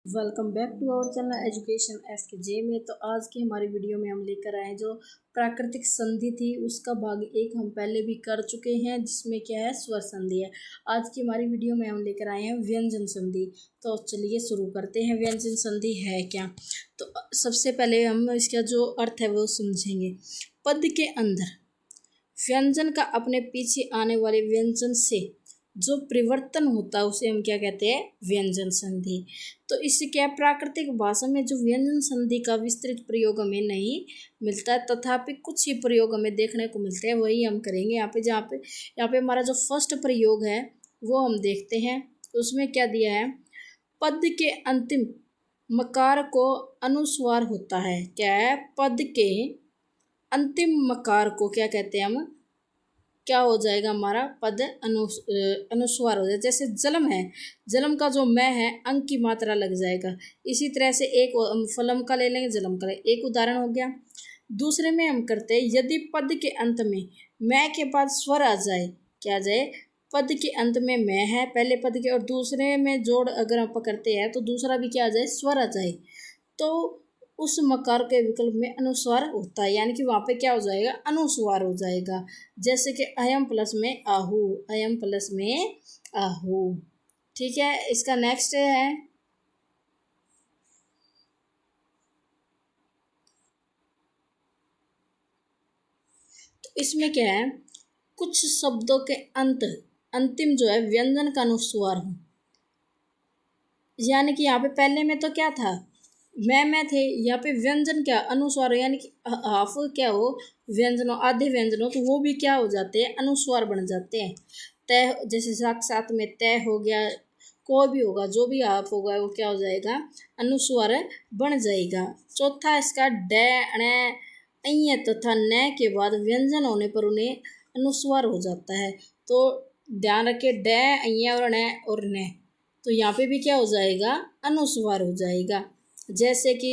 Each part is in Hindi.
Welcome back to our channel Education S K J में। तो आज की हमारी वीडियो में हम लेकर आए जो प्राकृतिक संधि थी उसका भाग 1 हम पहले भी कर चुके हैं, जिसमें क्या है स्वर संधि है। आज की हमारी वीडियो में हम लेकर आए हैं व्यंजन संधि। तो चलिए शुरू करते हैं। व्यंजन संधि है क्या? तो सबसे पहले हम इसका जो अर्थ है वो समझेंगे। पद के अंदर व्यंजन का अपने पीछे आने वाले व्यंजन से जो परिवर्तन होता है उसे हम क्या कहते हैं? व्यंजन संधि। तो इससे क्या है, प्राकृतिक भाषा में जो व्यंजन संधि का विस्तृत प्रयोग हमें नहीं मिलता है, तथापि कुछ ही प्रयोग हमें देखने को मिलते हैं, वही हम करेंगे यहाँ पे हमारा जो फर्स्ट प्रयोग है वो हम देखते हैं। उसमें क्या दिया है? पद के अंतिम मकार को अनुस्वार होता है। क्या है? पद के अंतिम मकार को क्या कहते हैं हम? क्या हो जाएगा हमारा? पद अनुस्वार हो जाएगा। जैसे जलम है, जलम का जो मैं है अंक की मात्रा लग जाएगा। इसी तरह से एक फलम का ले लेंगे, जलम का एक उदाहरण हो गया। दूसरे में हम करते हैं, यदि पद के अंत में मैं के बाद स्वर आ जाए, क्या आ जाए? पद के अंत में मैं है पहले पद के, और दूसरे में जोड़ अगर आप करते हैं तो दूसरा भी क्या आ जाए? स्वर आ जाए, तो उस मकार के विकल्प में अनुस्वार होता है, यानी कि वहाँ पे क्या हो जाएगा? अनुस्वार हो जाएगा। जैसे कि अयम प्लस में आहू, अयम प्लस में आहू। ठीक है, इसका नेक्स्ट है तो इसमें क्या है? कुछ शब्दों के अंतिम जो है व्यंजन का अनुस्वार हो, यानी कि यहाँ पे पहले में तो क्या था? मैं थे। यहाँ पे व्यंजन क्या? अनुस्वार, यानी कि हाफ क्या हो? व्यंजन हो, आधे व्यंजन हो, तो वो भी क्या हो जाते हैं? अनुस्वार बन जाते हैं। तय, जैसे साथ में तय हो गया, कोई भी होगा, जो भी हाफ होगा वो क्या हो जाएगा? अनुस्वार बन जाएगा। चौथा इसका डे ण अय तथा न के बाद व्यंजन होने पर उन्हें अनुस्वार हो जाता है। तो ध्यान रखिए, डे अय और न, तो यहाँ पे भी क्या हो जाएगा? अनुस्वार हो जाएगा। जैसे कि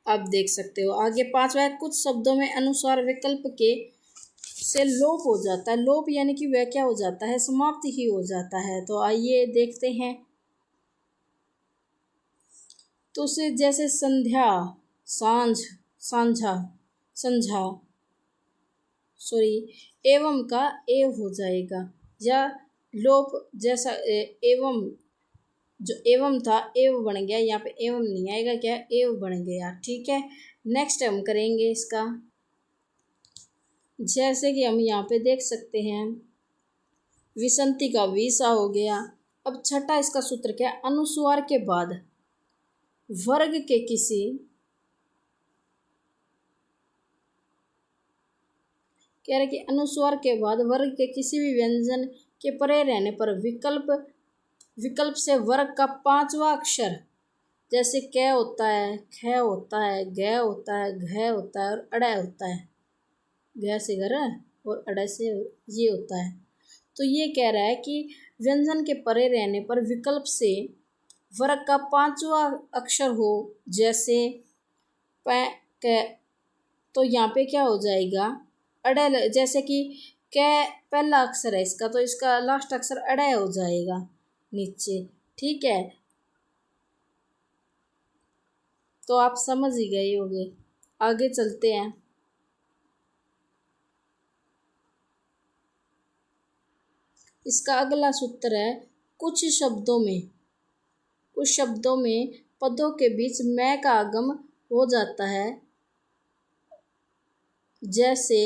आप देख सकते हो आगे पांचवा है, कुछ शब्दों में अनुस्वार विकल्प के से लोप हो जाता है। लोप यानी कि वह क्या हो जाता है? समाप्त ही हो जाता है। तो आइए देखते हैं। तो उसे जैसे संध्या, सांझ, सांझा, संझा, सॉरी, एवं का एव हो जाएगा। या लोप जैसा एवं, जो एवं था एव बन गया, यहाँ पे एवं नहीं आएगा, क्या? एव बन गया। ठीक है, नेक्स्ट हम करेंगे इसका। जैसे कि हम यहाँ पे देख सकते हैं, विसंति का विसा हो गया। अब छठा इसका सूत्र क्या है? अनुस्वार के बाद वर्ग के किसी, कह रहे कि अनुस्वार के बाद वर्ग के किसी भी व्यंजन के परे रहने पर विकल्प से वर्ग का पांचवा अक्षर, जैसे क होता है, ख होता है, ग होता है, घ होता है और अड़ होता है। घ से घर और अड़ से ये होता है। तो ये कह रहा है कि व्यंजन के परे रहने पर विकल्प से वर्ग का पांचवा अक्षर हो, जैसे प क, तो यहाँ पे क्या हो जाएगा? अड़ल, जैसे कि क पहला अक्षर है इसका, तो इसका लास्ट अक्षर अड़ हो जाएगा नीचे। ठीक है, तो आप समझ ही गए होंगे। आगे चलते हैं। इसका अगला सूत्र है, कुछ शब्दों में पदों के बीच मैं का आगम हो जाता है, जैसे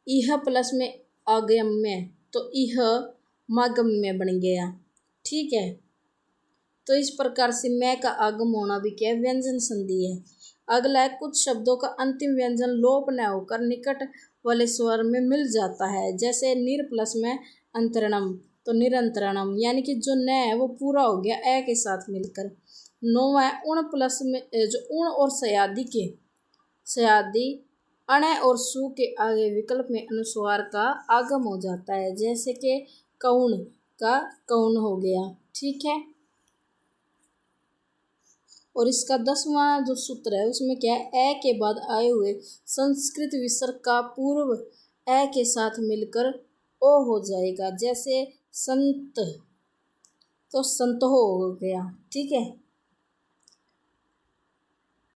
इह प्लस में आगम्य, तो इह मागम्य बन गया। ठीक है, तो इस प्रकार से मैं का आगम होना भी क्या है? व्यंजन संधि है। अगला है, कुछ शब्दों का अंतिम व्यंजन लोप न होकर निकट वाले स्वर में मिल जाता है, जैसे निर प्लस में अंतरणम, तो निरंतरणम, यानी कि जो न है वो पूरा हो गया ए के साथ मिलकर। नौवा है, उण प्लस में जो उण और सयादी अण और सु के आगे विकल्प में अनुस्वार का आगम हो जाता है, जैसे कि कौन का कौन हो गया। ठीक है, और इसका 10वां जो सूत्र है उसमें क्या है? ए के बाद आए हुए संस्कृत विसर्ग का पूर्व ए के साथ मिलकर ओ हो जाएगा। जैसे संत तो संत हो गया, ठीक है।